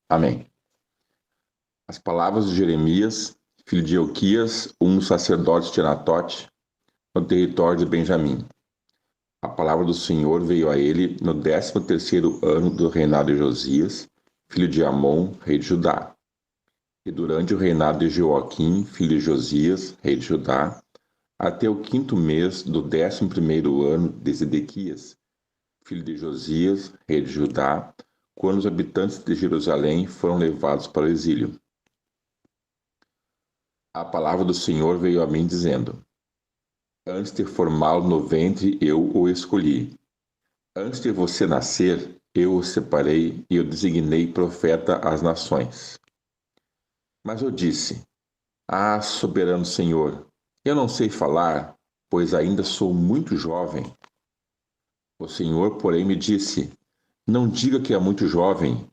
Amém. As palavras de Jeremias, filho de Elquias, um dos sacerdotes de Anatote, no território de Benjamim. A palavra do Senhor veio a ele no 13º ano do reinado de Josias, filho de Amon, rei de Judá. E durante o reinado de Joaquim, filho de Josias, rei de Judá, até o 5º mês do 11º ano de Zedequias, filho de Josias, rei de Judá, quando os habitantes de Jerusalém foram levados para o exílio. A palavra do Senhor veio a mim dizendo: Antes de formá-lo no ventre, eu o escolhi. Antes de você nascer, eu o separei e o designei profeta às nações. Mas eu disse: Ah, soberano Senhor, eu não sei falar, pois ainda sou muito jovem. O Senhor, porém, me disse: Não diga que é muito jovem.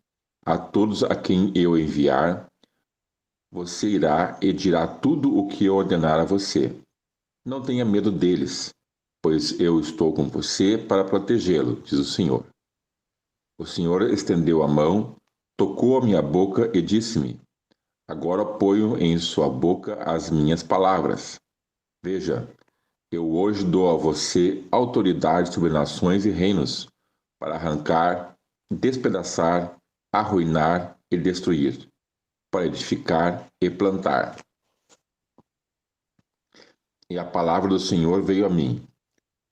A todos a quem eu enviar, você irá e dirá tudo o que eu ordenar a você. Não tenha medo deles, pois eu estou com você para protegê-lo, diz o Senhor. O Senhor estendeu a mão, tocou a minha boca e disse-me: Agora ponho em sua boca as minhas palavras. Veja, eu hoje dou a você autoridade sobre nações e reinos, para arrancar, despedaçar, arruinar e destruir, para edificar e plantar. E a palavra do Senhor veio a mim: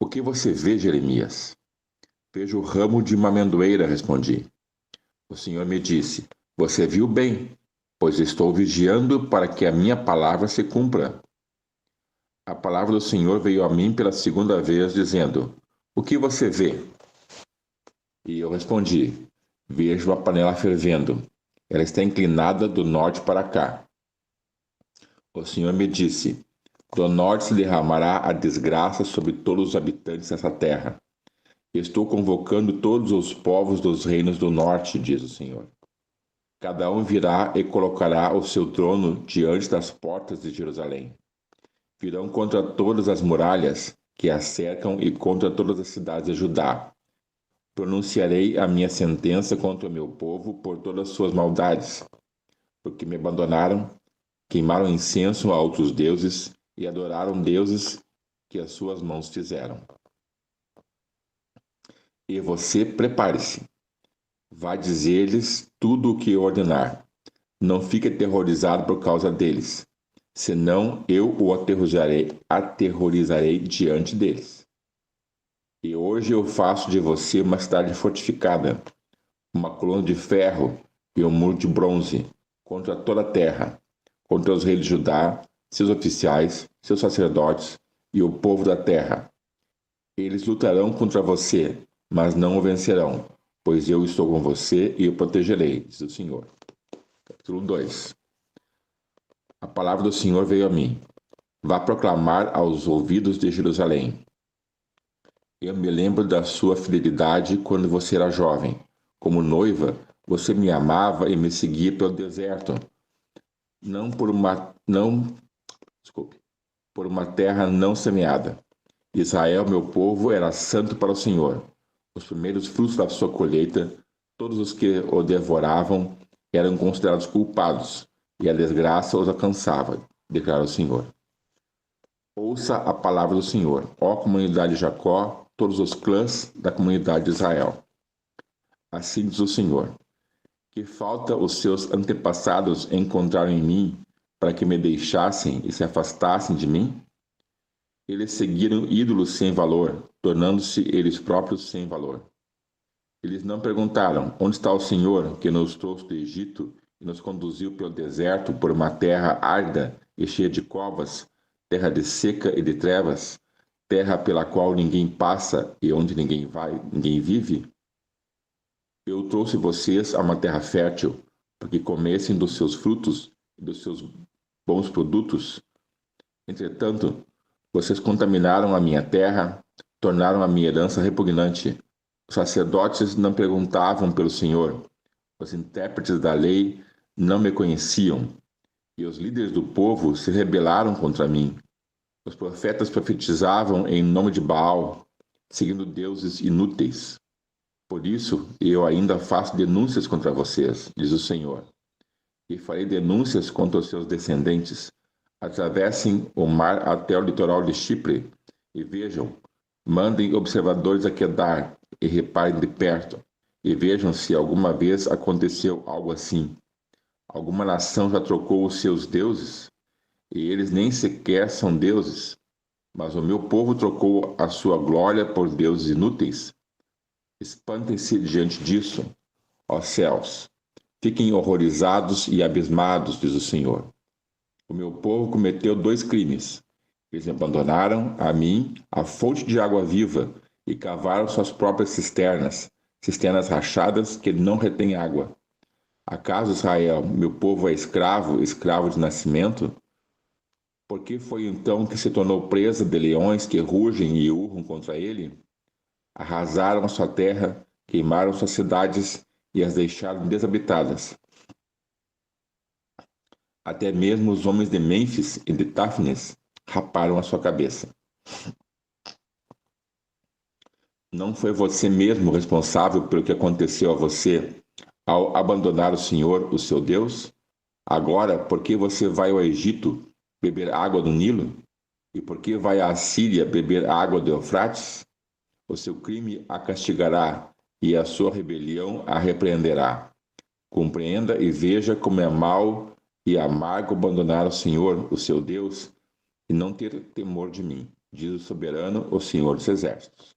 O que você vê, Jeremias? Vejo o ramo de uma amendoeira, respondi. O Senhor me disse: Você viu bem, pois estou vigiando para que a minha palavra se cumpra. A palavra do Senhor veio a mim pela segunda vez, dizendo: O que você vê? E eu respondi: Vejo a panela fervendo. Ela está inclinada do norte para cá. O Senhor me disse: Do norte se derramará a desgraça sobre todos os habitantes dessa terra. Estou convocando todos os povos dos reinos do norte, diz o Senhor. Cada um virá e colocará o seu trono diante das portas de Jerusalém. Virão contra todas as muralhas que a cercam e contra todas as cidades de Judá. Pronunciarei a minha sentença contra o meu povo por todas as suas maldades, porque me abandonaram, queimaram incenso a outros deuses e adoraram deuses que as suas mãos fizeram. E você prepare-se. Vá dizer-lhes tudo o que eu ordenar. Não fique aterrorizado por causa deles, senão eu o aterrorizarei diante deles. E hoje eu faço de você uma cidade fortificada, uma coluna de ferro e um muro de bronze, contra toda a terra, contra os reis de Judá, seus oficiais, seus sacerdotes e o povo da terra. Eles lutarão contra você, mas não o vencerão, pois eu estou com você e o protegerei, diz o Senhor. Capítulo 2. A palavra do Senhor veio a mim. Vá proclamar aos ouvidos de Jerusalém: Eu me lembro da sua fidelidade quando você era jovem. Como noiva, você me amava e me seguia pelo deserto, não por uma não, desculpe, por uma terra não semeada. Israel, meu povo, era santo para o Senhor. Os primeiros frutos da sua colheita, todos os que o devoravam eram considerados culpados, e a desgraça os alcançava, declara o Senhor. Ouça a palavra do Senhor, ó comunidade de Jacó, todos os clãs da comunidade de Israel. Assim diz o Senhor: Que falta os seus antepassados encontraram em mim para que me deixassem e se afastassem de mim? Eles seguiram ídolos sem valor, tornando-se eles próprios sem valor. Eles não perguntaram: Onde está o Senhor que nos trouxe do Egito e nos conduziu pelo deserto por uma terra árida e cheia de covas, terra de seca e de trevas, terra pela qual ninguém passa e onde ninguém vive? Eu trouxe vocês a uma terra fértil, para que comessem dos seus frutos e dos seus bons produtos. Entretanto, vocês contaminaram a minha terra, tornaram a minha herança repugnante. Os sacerdotes não perguntavam pelo Senhor, os intérpretes da lei não me conheciam, e os líderes do povo se rebelaram contra mim. Os profetas profetizavam em nome de Baal, seguindo deuses inúteis. Por isso, eu ainda faço denúncias contra vocês, diz o Senhor, e farei denúncias contra os seus descendentes. Atravessem o mar até o litoral de Chipre e vejam, mandem observadores a Quedar e reparem de perto, e vejam se alguma vez aconteceu algo assim. Alguma nação já trocou os seus deuses, e eles nem sequer são deuses. Mas o meu povo trocou a sua glória por deuses inúteis. Espantem-se diante disso, ó céus. Fiquem horrorizados e abismados, diz o Senhor. O meu povo cometeu 2 crimes. Eles abandonaram a mim a fonte de água viva e cavaram suas próprias cisternas rachadas que não retêm água. Acaso Israel, meu povo é escravo, escravo de nascimento? Por que foi então que se tornou presa de leões que rugem e urram contra ele? Arrasaram a sua terra, queimaram suas cidades e as deixaram desabitadas. Até mesmo os homens de Mênfis e de Táfnis raparam a sua cabeça. Não foi você mesmo responsável pelo que aconteceu a você ao abandonar o Senhor, o seu Deus? Agora, por que você vai ao Egito beber água do Nilo? E por que vai à Síria beber água do Eufrates? O seu crime a castigará e a sua rebelião a repreenderá. Compreenda e veja como é mau e amargo abandonar o Senhor, o seu Deus, e não ter temor de mim, diz o soberano, o Senhor dos Exércitos.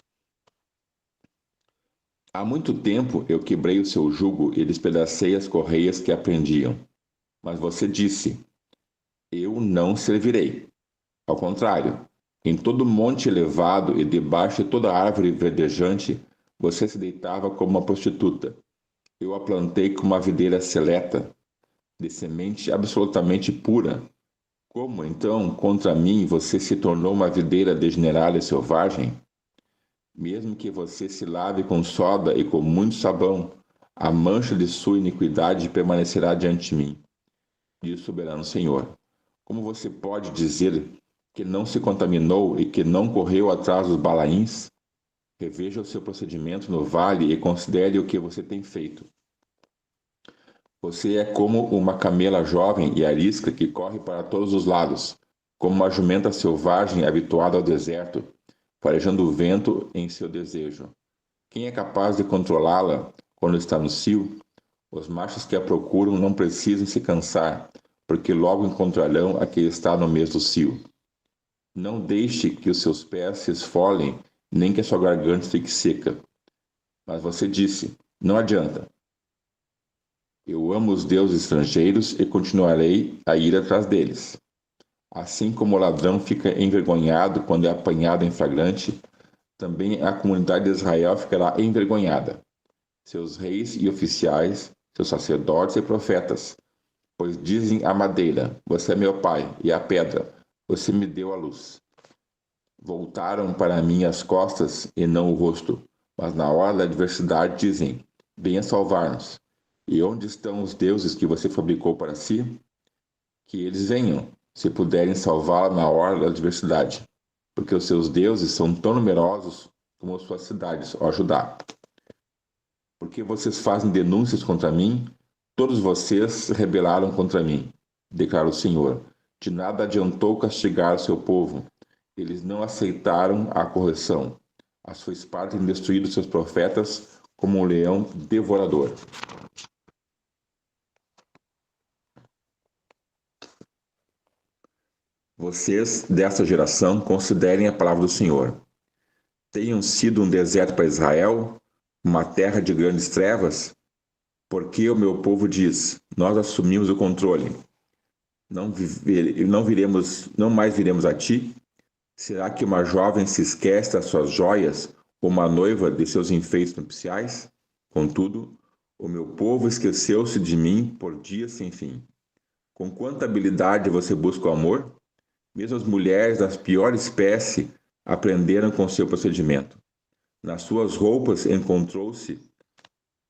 Há muito tempo eu quebrei o seu jugo e despedacei as correias que aprendiam. Mas você disse, eu não servirei. Ao contrário, em todo monte elevado e debaixo de toda árvore verdejante, você se deitava como uma prostituta. Eu a plantei como uma videira seleta, de semente absolutamente pura. Como, então, contra mim você se tornou uma videira degenerada e selvagem? Mesmo que você se lave com soda e com muito sabão, a mancha de sua iniquidade permanecerá diante de mim, diz o soberano Senhor. Como você pode dizer que não se contaminou e que não correu atrás dos Balaíns? Reveja o seu procedimento no vale e considere o que você tem feito. Você é como uma camela jovem e arisca que corre para todos os lados, como uma jumenta selvagem habituada ao deserto, farejando o vento em seu desejo. Quem é capaz de controlá-la quando está no cio? Os machos que a procuram não precisam se cansar, porque logo encontrarão a que está no mesmo cio. Não deixe que os seus pés se esfolem, nem que a sua garganta fique seca. Mas você disse, não adianta. Eu amo os deuses estrangeiros e continuarei a ir atrás deles. Assim como o ladrão fica envergonhado quando é apanhado em flagrante, também a comunidade de Israel ficará envergonhada. Seus reis e oficiais, seus sacerdotes e profetas, pois dizem à madeira, você é meu pai, e à pedra, você me deu a luz. Voltaram para mim as costas e não o rosto, mas na hora da adversidade dizem, venha salvar-nos. E onde estão os deuses que você fabricou para si? Que eles venham, se puderem salvá-la na hora da adversidade, porque os seus deuses são tão numerosos como suas cidades, ó Judá. Porque vocês fazem denúncias contra mim? Todos vocês se rebelaram contra mim, declara o Senhor. De nada adiantou castigar o seu povo. Eles não aceitaram a correção. A sua espada tem destruído seus profetas como um leão devorador. Vocês, desta geração, considerem a palavra do Senhor. Tenham sido um deserto para Israel, uma terra de grandes trevas, porque o meu povo diz, nós assumimos o controle. Não mais viremos a ti? Será que uma jovem se esquece das suas joias, ou uma noiva de seus enfeites nupciais? Contudo, o meu povo esqueceu-se de mim por dias sem fim. Com quanta habilidade você busca o amor? Mesmo as mulheres da pior espécie aprenderam com seu procedimento. Nas suas roupas encontrou-se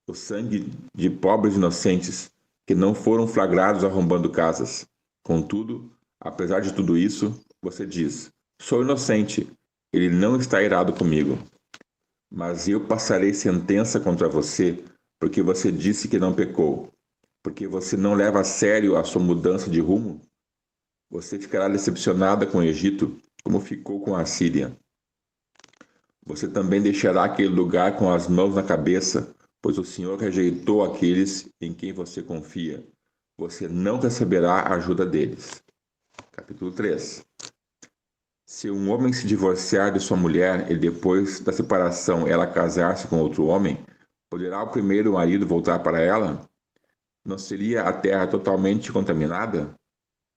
o sangue de pobres inocentes que não foram flagrados arrombando casas. Contudo, apesar de tudo isso, você diz, sou inocente, ele não está irado comigo. Mas eu passarei sentença contra você, porque você disse que não pecou. Porque você não leva a sério a sua mudança de rumo? Você ficará decepcionada com o Egito, como ficou com a Síria. Você também deixará aquele lugar com as mãos na cabeça, pois o Senhor rejeitou aqueles em quem você confia. Você não receberá a ajuda deles. Capítulo 3. Se um homem se divorciar de sua mulher e depois da separação ela casar-se com outro homem, poderá o primeiro marido voltar para ela? Não seria a terra totalmente contaminada?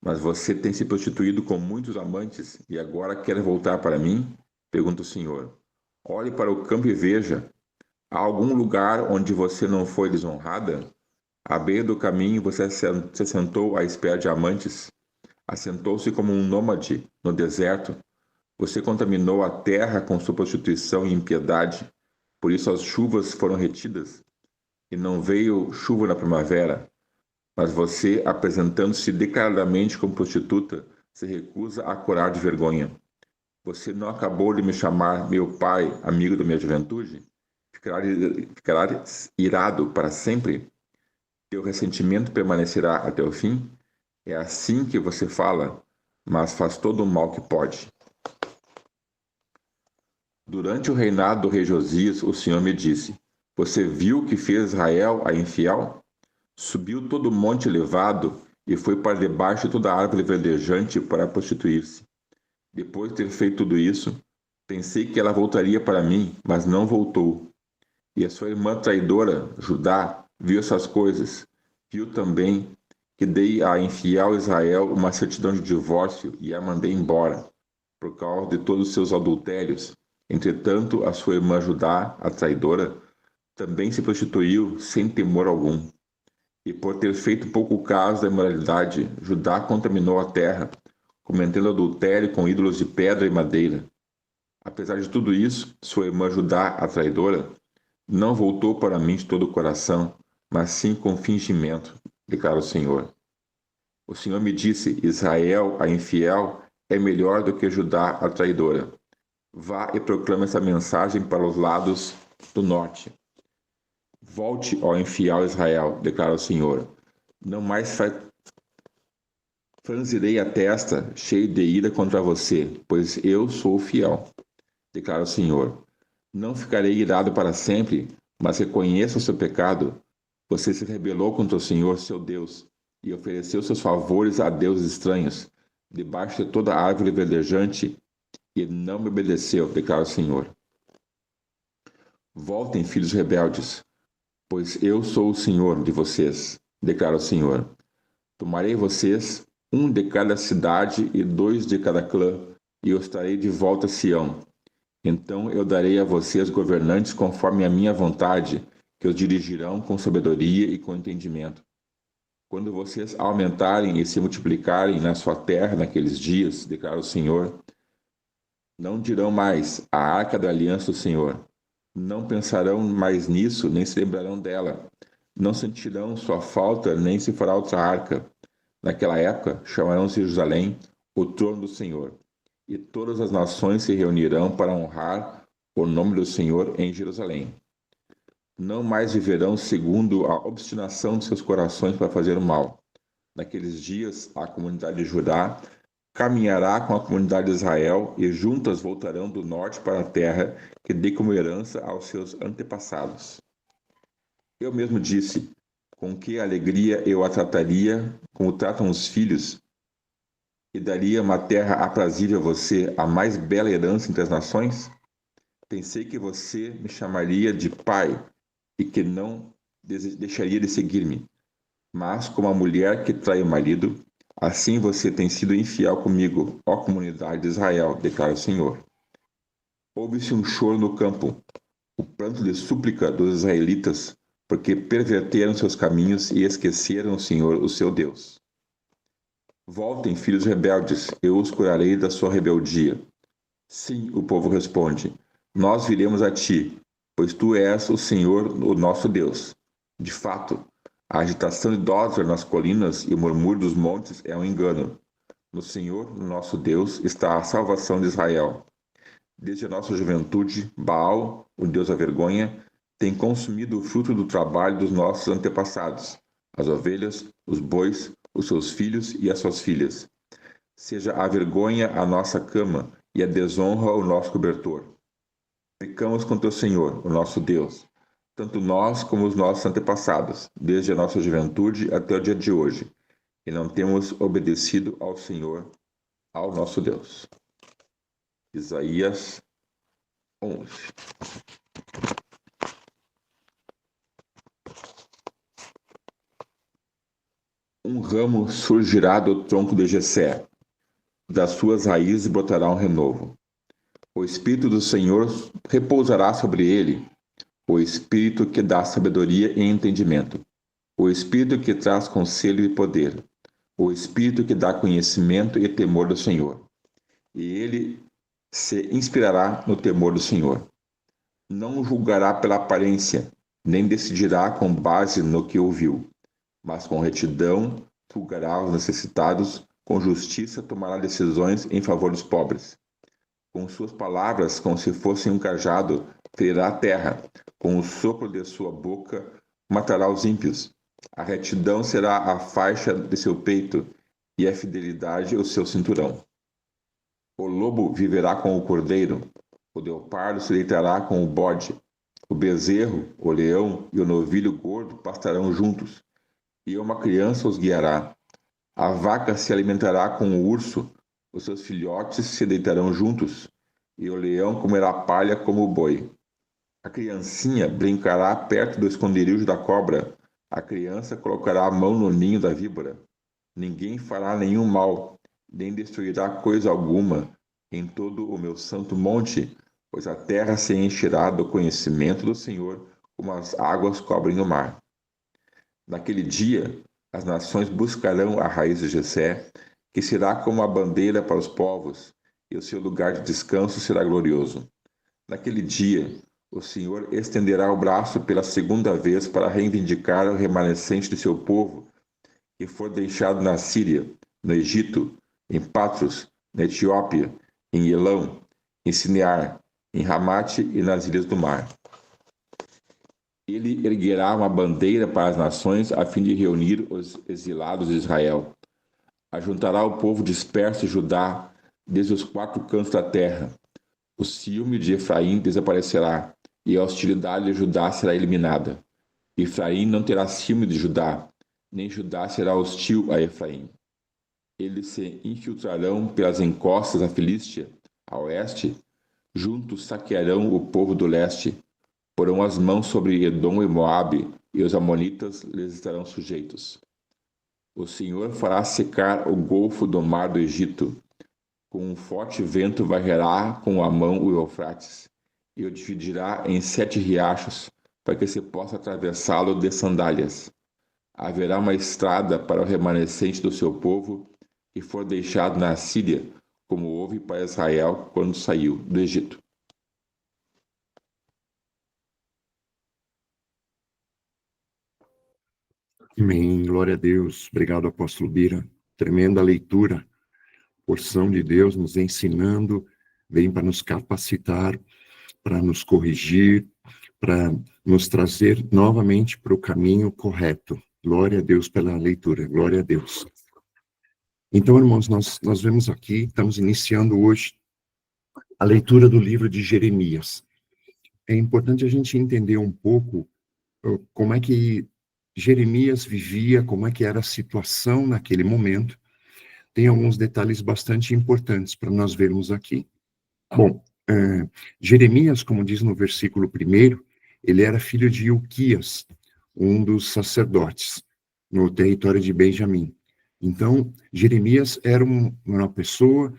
Mas você tem se prostituído com muitos amantes e agora quer voltar para mim? Pergunta o Senhor. Olhe para o campo e veja. Há algum lugar onde você não foi desonrada? À beira do caminho você se sentou à espera de amantes. Assentou-se como um nômade no deserto. Você contaminou a terra com sua prostituição e impiedade. Por isso as chuvas foram retidas. E não veio chuva na primavera. Mas você, apresentando-se declaradamente como prostituta, se recusa a curar de vergonha. Você não acabou de me chamar meu pai, amigo da minha juventude? Ficará irado para sempre? Teu ressentimento permanecerá até o fim? É assim que você fala, mas faz todo o mal que pode. Durante o reinado do rei Josias, o Senhor me disse: Você viu que fez Israel a infiel? Subiu todo o monte elevado e foi para debaixo de toda a árvore verdejante para prostituir-se. Depois de ter feito tudo isso, pensei que ela voltaria para mim, mas não voltou. E a sua irmã traidora, Judá, viu essas coisas. Viu também que dei a infiel Israel uma certidão de divórcio e a mandei embora, por causa de todos os seus adultérios. Entretanto, a sua irmã Judá, a traidora, também se prostituiu sem temor algum. E por ter feito pouco caso da imoralidade, Judá contaminou a terra, cometendo adultério com ídolos de pedra e madeira. Apesar de tudo isso, sua irmã Judá, a traidora, não voltou para mim de todo o coração, mas sim com fingimento, declara o Senhor. O Senhor me disse: Israel, a infiel, é melhor do que Judá, a traidora. Vá e proclame essa mensagem para os lados do norte. Volte, ó infiel Israel, declara o Senhor. Não mais franzirei a testa, cheio de ira contra você, pois eu sou fiel, declara o Senhor. Não ficarei irado para sempre, mas reconheça o seu pecado. Você se rebelou contra o Senhor, seu Deus, e ofereceu seus favores a deuses estranhos, debaixo de toda árvore verdejante, e não me obedeceu, declara o Senhor. Voltem, filhos rebeldes, pois eu sou o Senhor de vocês, declara o Senhor. Tomarei vocês, um de cada cidade e 2 de cada clã, e os trarei de volta a Sião. Então eu darei a vocês governantes conforme a minha vontade, que os dirigirão com sabedoria e com entendimento. Quando vocês aumentarem e se multiplicarem na sua terra naqueles dias, declara o Senhor, não dirão mais a arca da aliança do Senhor. Não pensarão mais nisso, nem se lembrarão dela. Não sentirão sua falta, nem se fará outra arca. Naquela época, chamarão-se Jerusalém o trono do Senhor. E todas as nações se reunirão para honrar o nome do Senhor em Jerusalém. Não mais viverão segundo a obstinação de seus corações para fazer o mal. Naqueles dias, a comunidade de Judá caminhará com a comunidade de Israel e juntas voltarão do norte para a terra que dei como herança aos seus antepassados. Eu mesmo disse, com que alegria eu a trataria como tratam os filhos, e daria uma terra aprazível a você, a mais bela herança entre as nações? Pensei que você me chamaria de pai e que não deixaria de seguir-me. Mas, como a mulher que trai o marido, assim você tem sido infiel comigo, ó comunidade de Israel, declara o Senhor. Houve-se um choro no campo, o pranto de súplica dos israelitas, porque perverteram seus caminhos e esqueceram o Senhor, o seu Deus. Voltem, filhos rebeldes, eu os curarei da sua rebeldia. Sim, o povo responde, nós viremos a ti, pois tu és o Senhor, o nosso Deus. De fato, a agitação idólatra nas colinas e o murmúrio dos montes é um engano. No Senhor, nosso Deus, está a salvação de Israel. Desde a nossa juventude, Baal, o deus da vergonha, tem consumido o fruto do trabalho dos nossos antepassados, as ovelhas, os bois, os seus filhos e as suas filhas. Seja a vergonha a nossa cama e a desonra o nosso cobertor. Pecamos contra o Senhor, o nosso Deus, tanto nós como os nossos antepassados, desde a nossa juventude até o dia de hoje, e não temos obedecido ao Senhor, ao nosso Deus. Isaías 11. Um ramo surgirá do tronco de Jessé, das suas raízes brotará um renovo. O Espírito do Senhor repousará sobre ele, o Espírito que dá sabedoria e entendimento, o Espírito que traz conselho e poder, o Espírito que dá conhecimento e temor do Senhor. E ele se inspirará no temor do Senhor. Não julgará pela aparência, nem decidirá com base no que ouviu, mas com retidão julgará os necessitados, com justiça tomará decisões em favor dos pobres. Com suas palavras, como se fosse um cajado, ferirá a terra, com o sopro de sua boca matará os ímpios. A retidão será a faixa de seu peito, e a fidelidade o seu cinturão. O lobo viverá com o cordeiro, o leopardo se deitará com o bode, o bezerro, o leão e o novilho gordo pastarão juntos, e uma criança os guiará. A vaca se alimentará com o urso, os seus filhotes se deitarão juntos, e o leão comerá palha como o boi. A criancinha brincará perto do esconderijo da cobra, a criança colocará a mão no ninho da víbora. Ninguém fará nenhum mal, nem destruirá coisa alguma em todo o meu santo monte, pois a terra se encherá do conhecimento do Senhor, como as águas cobrem o mar. Naquele dia, as nações buscarão a raiz de Jessé, que será como a bandeira para os povos, e o seu lugar de descanso será glorioso. Naquele dia, o Senhor estenderá o braço pela segunda vez para reivindicar o remanescente de seu povo, que for deixado na Síria, no Egito, em Patros, na Etiópia, em Elão, em Sinear, em Ramate e nas ilhas do mar. Ele erguerá uma bandeira para as nações a fim de reunir os exilados de Israel. Ajuntará o povo disperso de Judá desde os quatro cantos da terra. O ciúme de Efraim desaparecerá e a hostilidade de Judá será eliminada. Efraim não terá ciúme de Judá, nem Judá será hostil a Efraim. Eles se infiltrarão pelas encostas da Filístia, a oeste, juntos saquearão o povo do leste, porão as mãos sobre Edom e Moabe, e os amonitas lhes estarão sujeitos. O Senhor fará secar o golfo do mar do Egito. Com um forte vento varrerá com a mão o Eufrates, e o dividirá em 7 riachos, para que se possa atravessá-lo de sandálias. Haverá uma estrada para o remanescente do seu povo, que for deixado na Síria, como houve para Israel quando saiu do Egito. Amém, glória a Deus. Obrigado, apóstolo Bira. Tremenda leitura, porção de Deus nos ensinando, vem para nos capacitar, para nos corrigir, para nos trazer novamente para o caminho correto. Glória a Deus pela leitura, glória a Deus. Então, irmãos, nós vemos aqui, estamos iniciando hoje a leitura do livro de Jeremias. É importante a gente entender um pouco como é que Jeremias vivia, como é que era a situação naquele momento. Tem alguns detalhes bastante importantes para nós vermos aqui. Bom, Jeremias, como diz no versículo 1, ele era filho de Ilquias, um dos sacerdotes, no território de Benjamim. Então, Jeremias era uma pessoa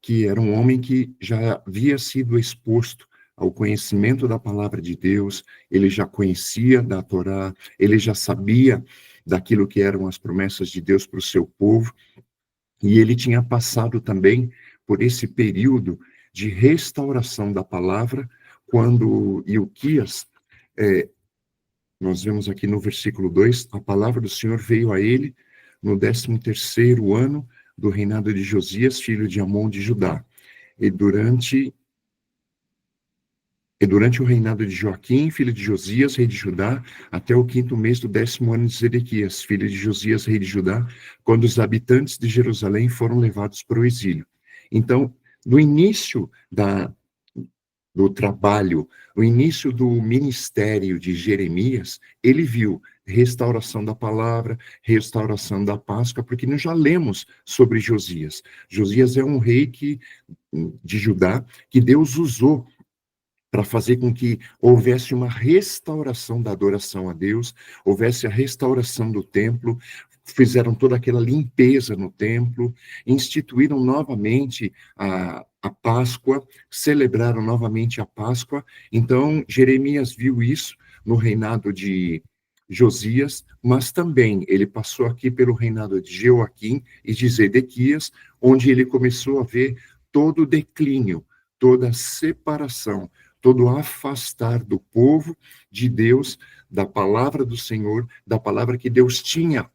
que era um homem que já havia sido exposto ao conhecimento da palavra de Deus, ele já conhecia da Torá, ele já sabia daquilo que eram as promessas de Deus para o seu povo, e ele tinha passado também por esse período de restauração da palavra, quando Ilquias, nós vemos aqui no versículo 2, a palavra do Senhor veio a ele no 13º ano do reinado de Josias, filho de Amon de Judá. E durante E durante o reinado de Joaquim, filho de Josias, rei de Judá, até o 5º mês do 10º ano de Zedequias, filho de Josias, rei de Judá, quando os habitantes de Jerusalém foram levados para o exílio. Então, no início do trabalho, no início do ministério de Jeremias, ele viu restauração da palavra, restauração da Páscoa, porque nós já lemos sobre Josias. Josias é um rei de Judá que Deus usou para fazer com que houvesse uma restauração da adoração a Deus, houvesse a restauração do templo, fizeram toda aquela limpeza no templo, instituíram novamente a Páscoa, celebraram novamente a Páscoa. Então, Jeremias viu isso no reinado de Josias, mas também ele passou aqui pelo reinado de Joaquim e de Zedequias, onde ele começou a ver todo o declínio, toda a separação, todo o afastar do povo de Deus, da palavra do Senhor, da palavra que Deus tinha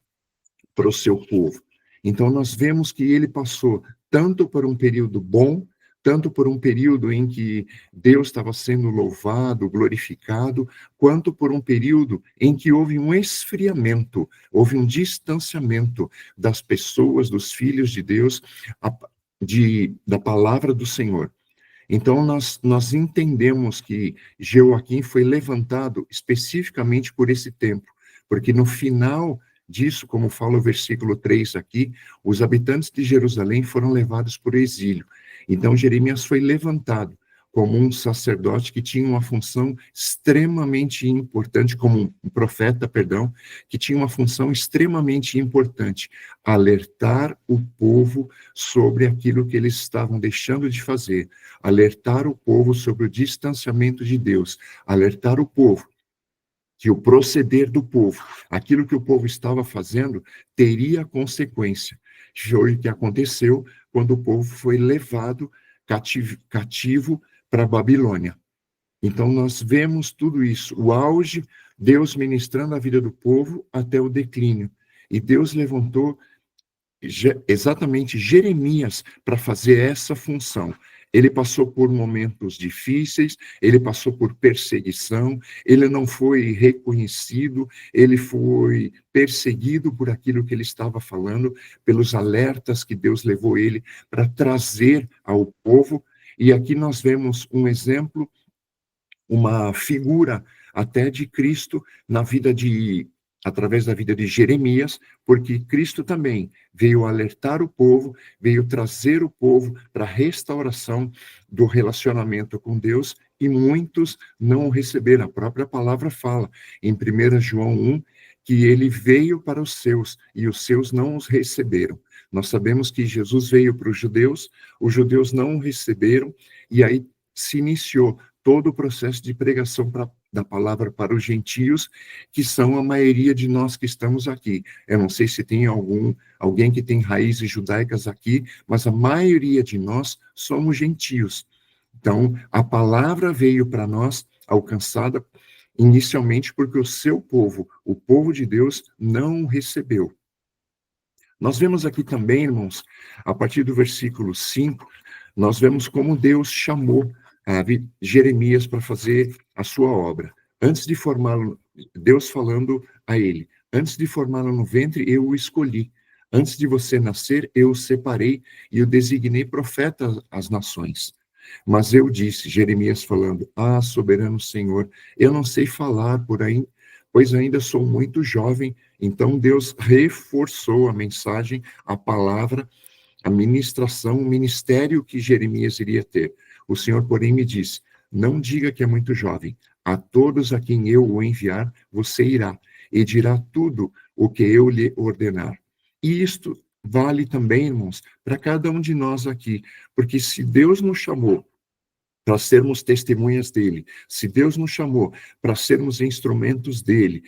para o seu povo. Então, nós vemos que ele passou tanto por um período bom, tanto por um período em que Deus estava sendo louvado, glorificado, quanto por um período em que houve um esfriamento, houve um distanciamento das pessoas, dos filhos de Deus, da palavra do Senhor. Então, nós entendemos que Joaquim foi levantado especificamente por esse tempo, porque no final disso, como fala o versículo 3 aqui, os habitantes de Jerusalém foram levados por exílio. Então, Jeremias foi levantado como um sacerdote que tinha uma função extremamente importante, como um profeta, que tinha uma função extremamente importante, alertar o povo sobre aquilo que eles estavam deixando de fazer, alertar o povo sobre o distanciamento de Deus, alertar o povo que o proceder do povo, aquilo que o povo estava fazendo, teria consequência. Foi o que aconteceu quando o povo foi levado cativo para a Babilônia. Então, nós vemos tudo isso, o auge, Deus ministrando a vida do povo até o declínio. E Deus levantou exatamente Jeremias para fazer essa função. Ele passou por momentos difíceis, ele passou por perseguição, ele não foi reconhecido, ele foi perseguido por aquilo que ele estava falando, pelos alertas que Deus levou ele para trazer ao povo. E aqui nós vemos um exemplo, uma figura até de Cristo através da vida de Jeremias, porque Cristo também veio alertar o povo, veio trazer o povo para a restauração do relacionamento com Deus, e muitos não o receberam. A própria palavra fala, em 1 João 1, que ele veio para os seus, e os seus não os receberam. Nós sabemos que Jesus veio para os judeus não o receberam, e aí se iniciou todo o processo de pregação da palavra para os gentios, que são a maioria de nós que estamos aqui. Eu não sei se tem alguém que tem raízes judaicas aqui, mas a maioria de nós somos gentios. Então, a palavra veio para nós, alcançada inicialmente porque o seu povo, o povo de Deus, não o recebeu. Nós vemos aqui também, irmãos, a partir do versículo 5, nós vemos como Deus chamou Jeremias para fazer a sua obra. Antes de formá-lo, Deus falando a ele, antes de formá-lo no ventre, eu o escolhi. Antes de você nascer, eu o separei e o designei profeta às nações. Mas eu disse, Jeremias falando, soberano Senhor, eu não sei falar por aí, pois ainda sou muito jovem. Então Deus reforçou a mensagem, a palavra, a ministração, o ministério que Jeremias iria ter. O Senhor, porém, me disse, não diga que é muito jovem. A todos a quem eu o enviar, você irá e dirá tudo o que eu lhe ordenar. E isto vale também, irmãos, para cada um de nós aqui, porque se Deus nos chamou para sermos testemunhas dele, se Deus nos chamou para sermos instrumentos dele,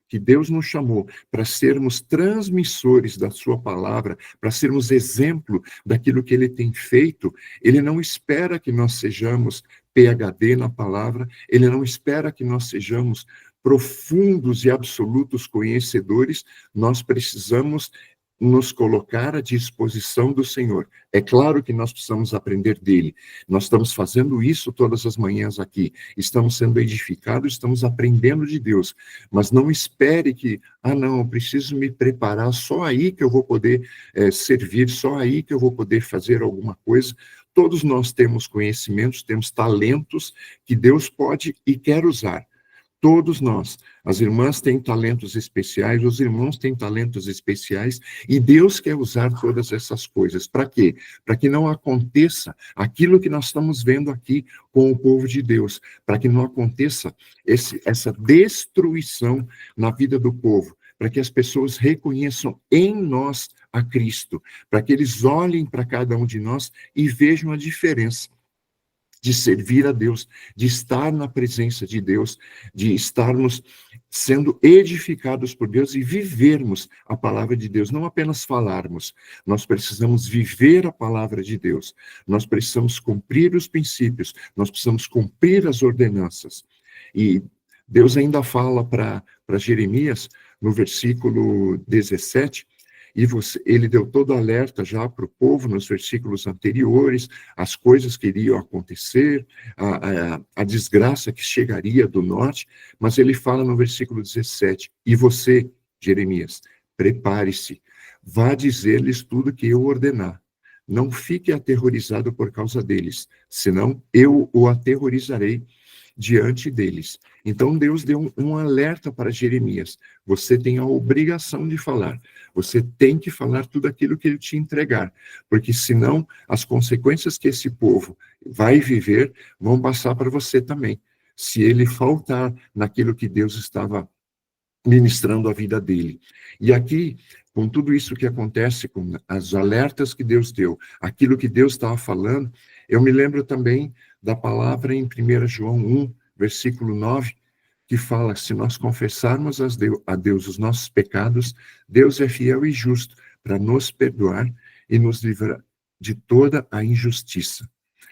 que Deus nos chamou para sermos transmissores da sua palavra, para sermos exemplo daquilo que ele tem feito, ele não espera que nós sejamos PhD na palavra, ele não espera que nós sejamos profundos e absolutos conhecedores, nós precisamos nos colocar à disposição do Senhor. É claro que nós precisamos aprender dele. Nós estamos fazendo isso todas as manhãs aqui. Estamos sendo edificados, estamos aprendendo de Deus. Mas não espere que, não, eu preciso me preparar, só aí que eu vou poder servir, só aí que eu vou poder fazer alguma coisa. Todos nós temos conhecimentos, temos talentos que Deus pode e quer usar. Todos nós. As irmãs têm talentos especiais, os irmãos têm talentos especiais, e Deus quer usar todas essas coisas. Para quê? Para que não aconteça aquilo que nós estamos vendo aqui com o povo de Deus, para que não aconteça essa destruição na vida do povo, para que as pessoas reconheçam em nós a Cristo, para que eles olhem para cada um de nós e vejam a diferença de servir a Deus, de estar na presença de Deus, de estarmos sendo edificados por Deus e vivermos a palavra de Deus, não apenas falarmos. Nós precisamos viver a palavra de Deus, nós precisamos cumprir os princípios, nós precisamos cumprir as ordenanças. E Deus ainda fala para Jeremias, no versículo 17, ele deu todo alerta já para o povo nos versículos anteriores, as coisas que iriam acontecer, a desgraça que chegaria do norte, mas ele fala no versículo 17, e você, Jeremias, prepare-se, vá dizer-lhes tudo que eu ordenar. Não fique aterrorizado por causa deles, senão eu o aterrorizarei diante deles. Então Deus deu um alerta para Jeremias. Você tem a obrigação de falar. Você tem que falar tudo aquilo que ele te entregar. Porque senão as consequências que esse povo vai viver vão passar para você também. Se ele faltar naquilo que Deus estava ministrando a vida dele. E aqui, com tudo isso que acontece, com as alertas que Deus deu, aquilo que Deus estava falando, eu me lembro também da palavra em 1 João 1, versículo 9, que fala, se nós confessarmos a Deus os nossos pecados, Deus é fiel e justo para nos perdoar e nos livrar de toda a injustiça.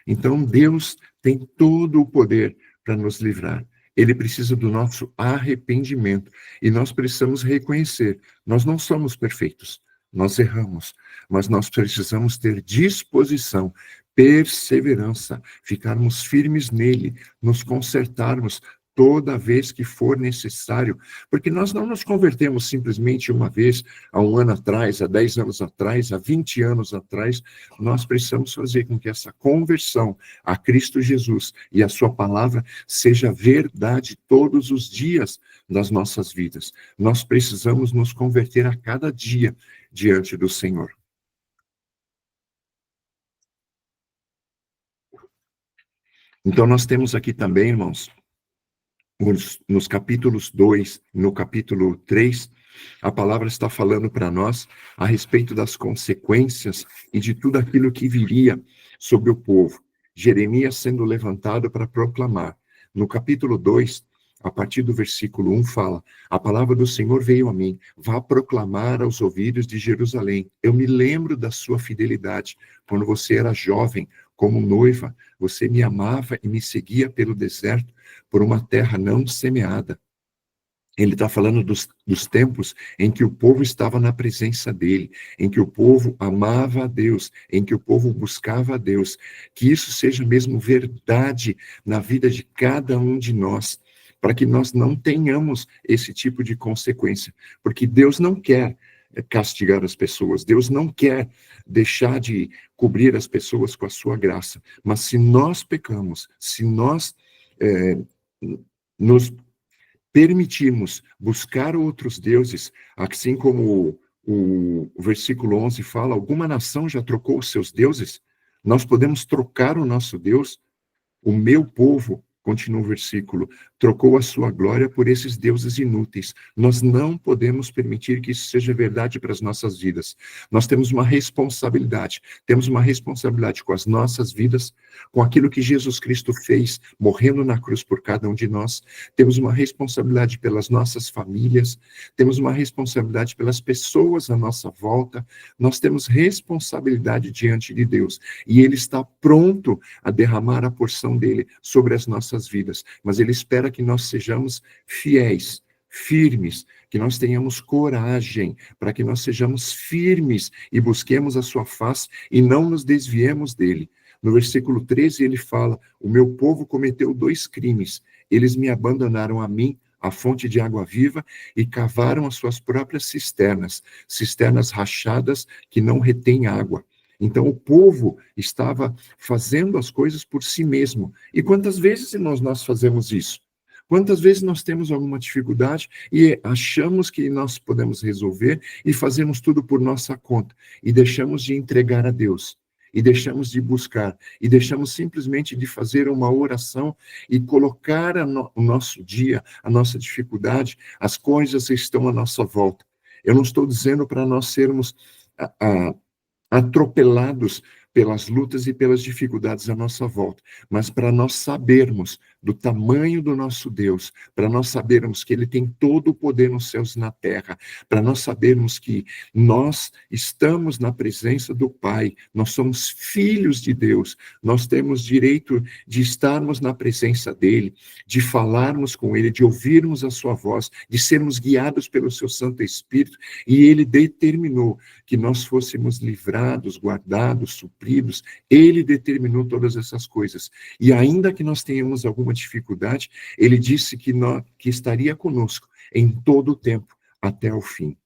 Então, Deus tem todo o poder para nos livrar. Ele precisa do nosso arrependimento. E nós precisamos reconhecer, nós não somos perfeitos, nós erramos, mas nós precisamos ter disposição, perseverança, ficarmos firmes nele, nos consertarmos toda vez que for necessário, porque nós não nos convertemos simplesmente uma vez, há 1 ano atrás, há 10 anos atrás, há 20 anos atrás. Nós precisamos fazer com que essa conversão a Cristo Jesus e a sua palavra seja verdade todos os dias das nossas vidas. Nós precisamos nos converter a cada dia diante do Senhor. Então nós temos aqui também, irmãos, nos capítulos 2, no capítulo 3, a palavra está falando para nós a respeito das consequências e de tudo aquilo que viria sobre o povo. Jeremias sendo levantado para proclamar. No capítulo 2, a partir do versículo 1, fala, a palavra do Senhor veio a mim, vá proclamar aos ouvidos de Jerusalém. Eu me lembro da sua fidelidade, quando você era jovem, como noiva, você me amava e me seguia pelo deserto, por uma terra não semeada. Ele está falando dos tempos em que o povo estava na presença dele, em que o povo amava a Deus, em que o povo buscava a Deus. Que isso seja mesmo verdade na vida de cada um de nós, para que nós não tenhamos esse tipo de consequência. Porque Deus não quer castigar as pessoas, Deus não quer deixar de cobrir as pessoas com a sua graça. Mas se nós pecamos, se nós nos permitirmos buscar outros deuses, assim como o versículo 11 fala, alguma nação já trocou os seus deuses? Nós podemos trocar o nosso Deus? O meu povo, continua o versículo, trocou a sua glória por esses deuses inúteis. Nós não podemos permitir que isso seja verdade para as nossas vidas. Nós temos uma responsabilidade com as nossas vidas, com aquilo que Jesus Cristo fez, morrendo na cruz por cada um de nós. Temos uma responsabilidade pelas nossas famílias, temos uma responsabilidade pelas pessoas à nossa volta, nós temos responsabilidade diante de Deus, e Ele está pronto a derramar a porção dele sobre as nossas vidas, mas Ele espera que nós sejamos fiéis, firmes, que nós tenhamos coragem, para que nós sejamos firmes e busquemos a sua face e não nos desviemos dele. No versículo 13 ele fala: o meu povo cometeu 2 crimes, eles me abandonaram a mim, a fonte de água viva, e cavaram as suas próprias cisternas, cisternas rachadas que não retêm água. Então o povo estava fazendo as coisas por si mesmo. E quantas vezes nós fazemos isso? Quantas vezes nós temos alguma dificuldade e achamos que nós podemos resolver e fazemos tudo por nossa conta e deixamos de entregar a Deus, e deixamos de buscar, e deixamos simplesmente de fazer uma oração e colocar o nosso dia, a nossa dificuldade, as coisas que estão à nossa volta. Eu não estou dizendo para nós sermos atropelados pelas lutas e pelas dificuldades à nossa volta, mas para nós sabermos do tamanho do nosso Deus, para nós sabermos que Ele tem todo o poder nos céus e na terra, para nós sabermos que nós estamos na presença do Pai, nós somos filhos de Deus, nós temos direito de estarmos na presença dEle, de falarmos com Ele, de ouvirmos a sua voz, de sermos guiados pelo seu Santo Espírito, e Ele determinou que nós fôssemos livrados, guardados, supridos. Ele determinou todas essas coisas. E ainda que nós tenhamos alguma dificuldade, Ele disse que estaria conosco em todo o tempo, até o fim.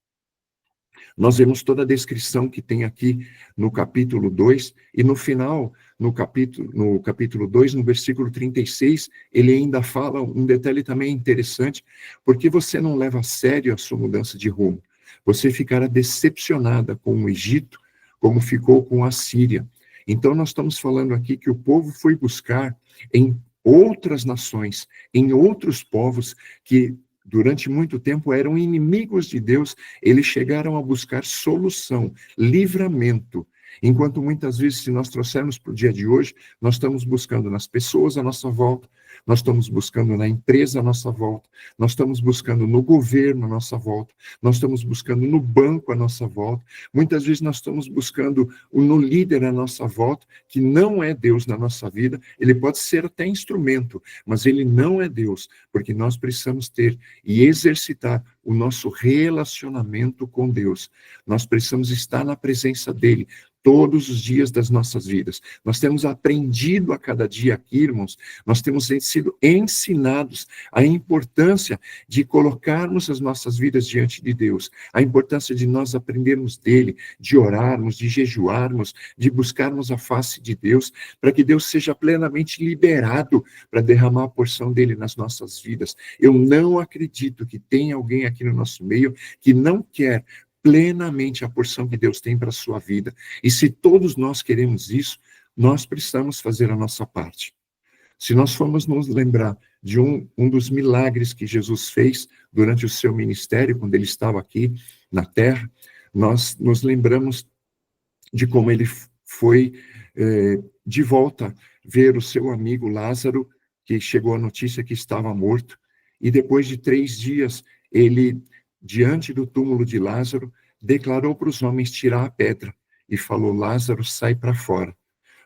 Nós vemos toda a descrição que tem aqui no capítulo 2, e no final, no capítulo 2, no versículo 36, ele ainda fala um detalhe também interessante: porque você não leva a sério a sua mudança de rumo. Você ficará decepcionada com o Egito, como ficou com a Síria. Então, nós estamos falando aqui que o povo foi buscar em outras nações, em outros povos que durante muito tempo eram inimigos de Deus. Eles chegaram a buscar solução, livramento. Enquanto muitas vezes, se nós trouxermos para o dia de hoje, nós estamos buscando nas pessoas à nossa volta, nós estamos buscando na empresa à nossa volta, nós estamos buscando no governo à nossa volta, nós estamos buscando no banco à nossa volta, muitas vezes nós estamos buscando no líder à nossa volta, que não é Deus na nossa vida. Ele pode ser até instrumento, mas ele não é Deus, porque nós precisamos ter e exercitar o nosso relacionamento com Deus. Nós precisamos estar na presença dele todos os dias das nossas vidas. Nós temos aprendido a cada dia aqui, irmãos, nós temos sido ensinados a importância de colocarmos as nossas vidas diante de Deus, a importância de nós aprendermos dele, de orarmos, de jejuarmos, de buscarmos a face de Deus, para que Deus seja plenamente liberado para derramar a porção dele nas nossas vidas. Eu não acredito que tenha alguém aqui no nosso meio que não quer plenamente a porção que Deus tem para a sua vida. E se todos nós queremos isso, nós precisamos fazer a nossa parte. Se nós formos nos lembrar de um dos milagres que Jesus fez durante o seu ministério, quando ele estava aqui na terra, nós nos lembramos de como ele foi de volta ver o seu amigo Lázaro, que chegou a notícia que estava morto, e depois de 3 dias, ele, diante do túmulo de Lázaro, declarou para os homens tirar a pedra e falou: Lázaro, sai para fora.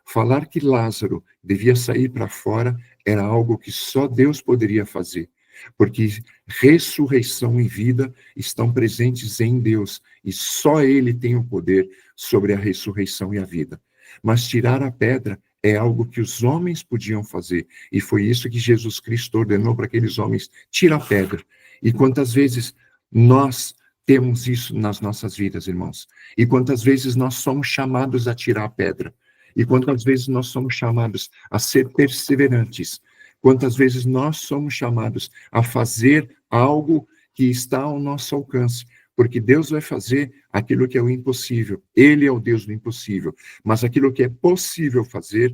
Falar que Lázaro devia sair para fora era algo que só Deus poderia fazer, porque ressurreição e vida estão presentes em Deus, e só Ele tem o poder sobre a ressurreição e a vida. Mas tirar a pedra é algo que os homens podiam fazer, e foi isso que Jesus Cristo ordenou para aqueles homens: tira a pedra. E quantas vezes nós temos isso nas nossas vidas, irmãos? E quantas vezes nós somos chamados a tirar a pedra? E quantas vezes nós somos chamados a ser perseverantes? Quantas vezes nós somos chamados a fazer algo que está ao nosso alcance? Porque Deus vai fazer aquilo que é o impossível. Ele é o Deus do impossível. Mas aquilo que é possível fazer,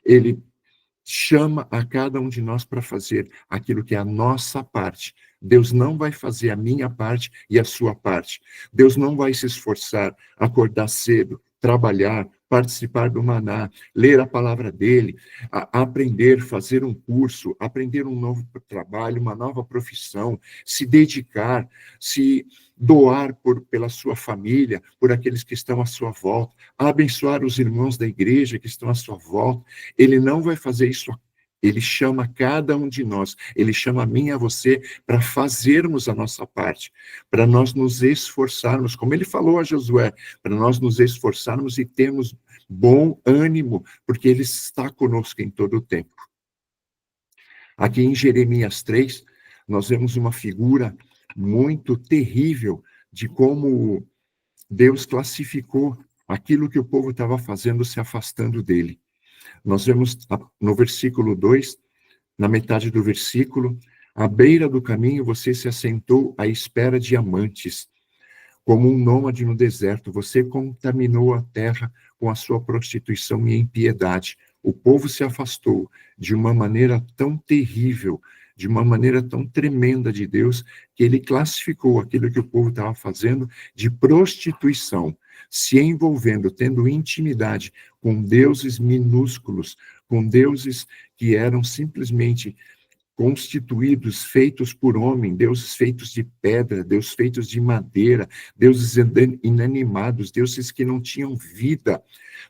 Ele chama a cada um de nós para fazer aquilo que é a nossa parte. Deus não vai fazer a minha parte e a sua parte. Deus não vai se esforçar, acordar cedo, trabalhar, participar do maná, ler a palavra dele, aprender, fazer um curso, aprender um novo trabalho, uma nova profissão, se dedicar, se doar pela sua família, por aqueles que estão à sua volta, abençoar os irmãos da igreja que estão à sua volta. Ele não vai fazer isso Ele chama cada um de nós, ele chama a mim e a você para fazermos a nossa parte, para nós nos esforçarmos, como ele falou a Josué, para nós nos esforçarmos e termos bom ânimo, porque ele está conosco em todo o tempo. Aqui em Jeremias 3, nós vemos uma figura muito terrível de como Deus classificou aquilo que o povo estava fazendo, se afastando dele. Nós vemos no versículo 2, na metade do versículo, à beira do caminho você se assentou à espera de amantes, como um nômade no deserto, você contaminou a terra com a sua prostituição e impiedade. O povo se afastou de uma maneira tão terrível, de uma maneira tão tremenda de Deus, que ele classificou aquilo que o povo estava fazendo de prostituição, se envolvendo, tendo intimidade com deuses minúsculos, com deuses que eram simplesmente constituídos, feitos por homem, deuses feitos de pedra, deuses feitos de madeira, deuses inanimados, deuses que não tinham vida.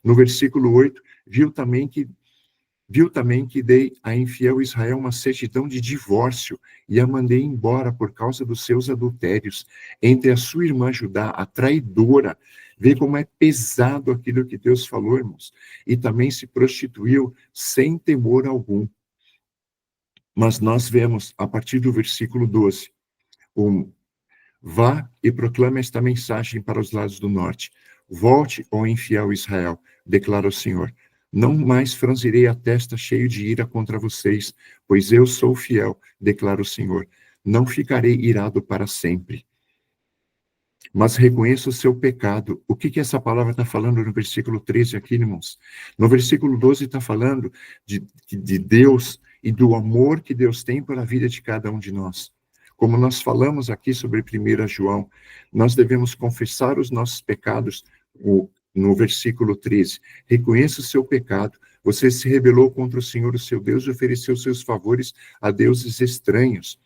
No versículo 8, viu também que dei a infiel Israel uma certidão de divórcio e a mandei embora por causa dos seus adultérios. Entre a sua irmã Judá, a traidora, vê como é pesado aquilo que Deus falou, irmãos, e também se prostituiu sem temor algum. Mas nós vemos, a partir do versículo 12, vá e proclame esta mensagem para os lados do norte. Volte, ó infiel Israel, declara o Senhor. Não mais franzirei a testa cheio de ira contra vocês, pois eu sou fiel, declara o Senhor. Não ficarei irado para sempre. Mas reconheça o seu pecado. O que essa palavra está falando no versículo 13 aqui, irmãos? No versículo 12 está falando de Deus e do amor que Deus tem pela vida de cada um de nós. Como nós falamos aqui sobre 1 João, nós devemos confessar os nossos pecados no versículo 13. Reconheça o seu pecado. Você se rebelou contra o Senhor, o seu Deus, e ofereceu seus favores a deuses estranhos.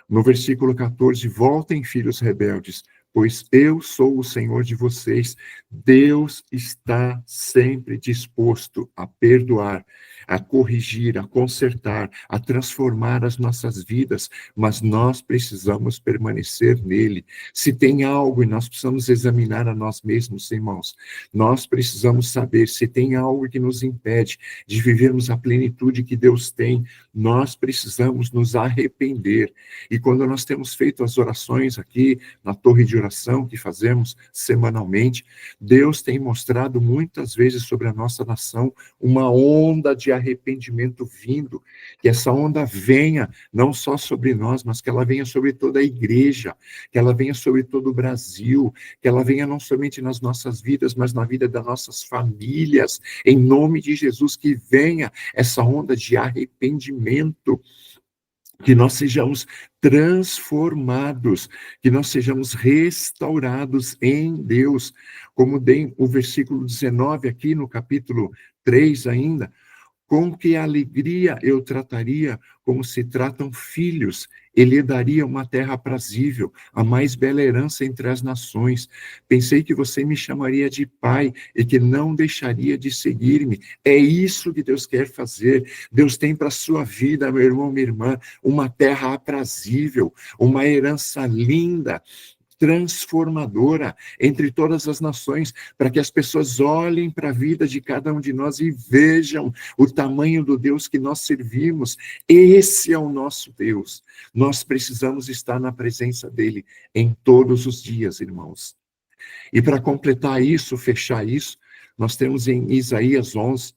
No versículo 14, voltem, filhos rebeldes, pois eu sou o Senhor de vocês. Deus está sempre disposto a perdoar, a corrigir, a consertar, a transformar as nossas vidas, mas nós precisamos permanecer nele. Se tem algo, e nós precisamos examinar a nós mesmos, irmãos, nós precisamos saber se tem algo que nos impede de vivermos a plenitude que Deus tem, nós precisamos nos arrepender. E quando nós temos feito as orações aqui, na torre de oração que fazemos semanalmente, Deus tem mostrado muitas vezes sobre a nossa nação uma onda de arrependimento vindo, que essa onda venha não só sobre nós, mas que ela venha sobre toda a igreja, que ela venha sobre todo o Brasil, que ela venha não somente nas nossas vidas, mas na vida das nossas famílias, em nome de Jesus, que venha essa onda de arrependimento, que nós sejamos transformados, que nós sejamos restaurados em Deus, como tem o versículo 19 aqui no capítulo 3 ainda, com que alegria eu trataria como se tratam filhos, ele daria uma terra aprazível, a mais bela herança entre as nações. Pensei que você me chamaria de pai e que não deixaria de seguir-me. É isso que Deus quer fazer. Deus tem para a sua vida, meu irmão, minha irmã, uma terra aprazível, uma herança linda, transformadora entre todas as nações, para que as pessoas olhem para a vida de cada um de nós e vejam o tamanho do Deus que nós servimos. Esse é o nosso Deus. Nós precisamos estar na presença dele em todos os dias, irmãos. E para completar isso, fechar isso, nós temos em Isaías 11,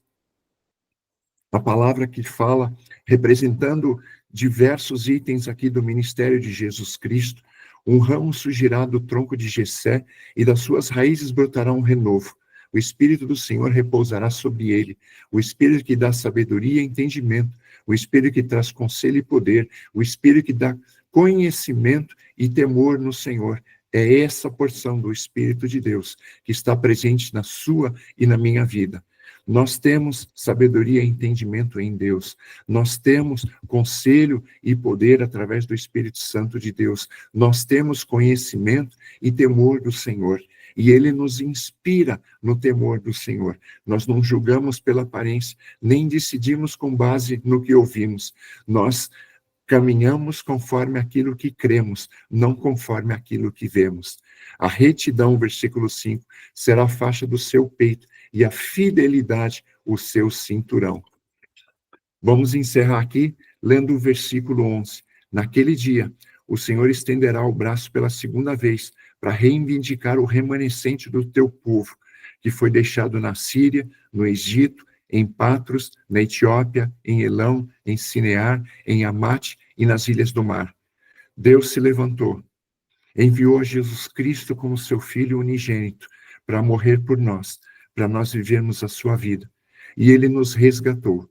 a palavra que fala, representando diversos itens aqui do ministério de Jesus Cristo. Um ramo surgirá do tronco de Jessé, e das suas raízes brotará um renovo. O Espírito do Senhor repousará sobre ele, o Espírito que dá sabedoria e entendimento, o Espírito que traz conselho e poder, o Espírito que dá conhecimento e temor no Senhor. É essa porção do Espírito de Deus que está presente na sua e na minha vida. Nós temos sabedoria e entendimento em Deus. Nós temos conselho e poder através do Espírito Santo de Deus. Nós temos conhecimento e temor do Senhor. E Ele nos inspira no temor do Senhor. Nós não julgamos pela aparência, nem decidimos com base no que ouvimos. Nós caminhamos conforme aquilo que cremos, não conforme aquilo que vemos. A retidão, versículo 5, será a faixa do seu peito e a fidelidade o seu cinturão. Vamos encerrar aqui lendo o versículo 11. Naquele dia, o Senhor estenderá o braço pela segunda vez para reivindicar o remanescente do teu povo, que foi deixado na Síria, no Egito, em Patros, na Etiópia, em Elão, em Sinear, em Amate e nas ilhas do mar. Deus se levantou, enviou a Jesus Cristo como seu Filho unigênito para morrer por nós, para nós vivermos a sua vida. E Ele nos resgatou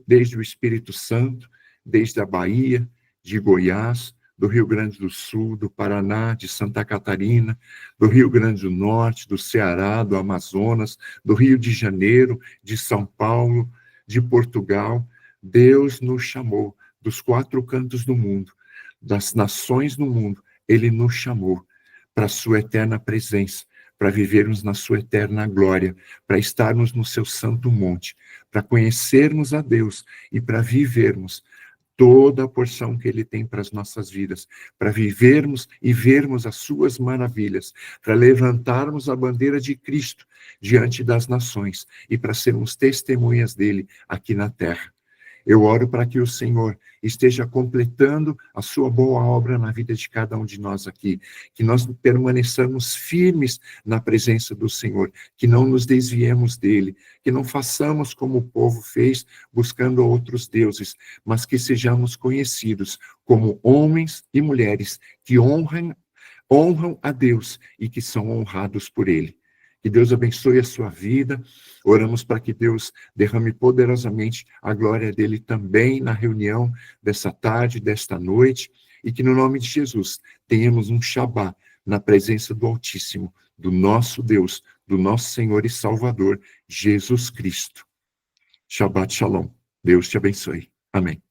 desde o Espírito Santo, desde a Bahia, de Goiás, do Rio Grande do Sul, do Paraná, de Santa Catarina, do Rio Grande do Norte, do Ceará, do Amazonas, do Rio de Janeiro, de São Paulo, de Portugal. Deus nos chamou dos 4 cantos do mundo, das nações no mundo. Ele nos chamou para a sua eterna presença, para vivermos na sua eterna glória, para estarmos no seu santo monte, para conhecermos a Deus e para vivermos toda a porção que Ele tem para as nossas vidas, para vivermos e vermos as suas maravilhas, para levantarmos a bandeira de Cristo diante das nações e para sermos testemunhas dele aqui na terra. Eu oro para que o Senhor esteja completando a sua boa obra na vida de cada um de nós aqui, que nós permaneçamos firmes na presença do Senhor, que não nos desviemos dele, que não façamos como o povo fez, buscando outros deuses, mas que sejamos conhecidos como homens e mulheres que honram a Deus e que são honrados por ele. Que Deus abençoe a sua vida. Oramos para que Deus derrame poderosamente a glória dele também na reunião dessa tarde, desta noite, e que no nome de Jesus tenhamos um Shabá na presença do Altíssimo, do nosso Deus, do nosso Senhor e Salvador, Jesus Cristo. Shabbat Shalom. Deus te abençoe. Amém.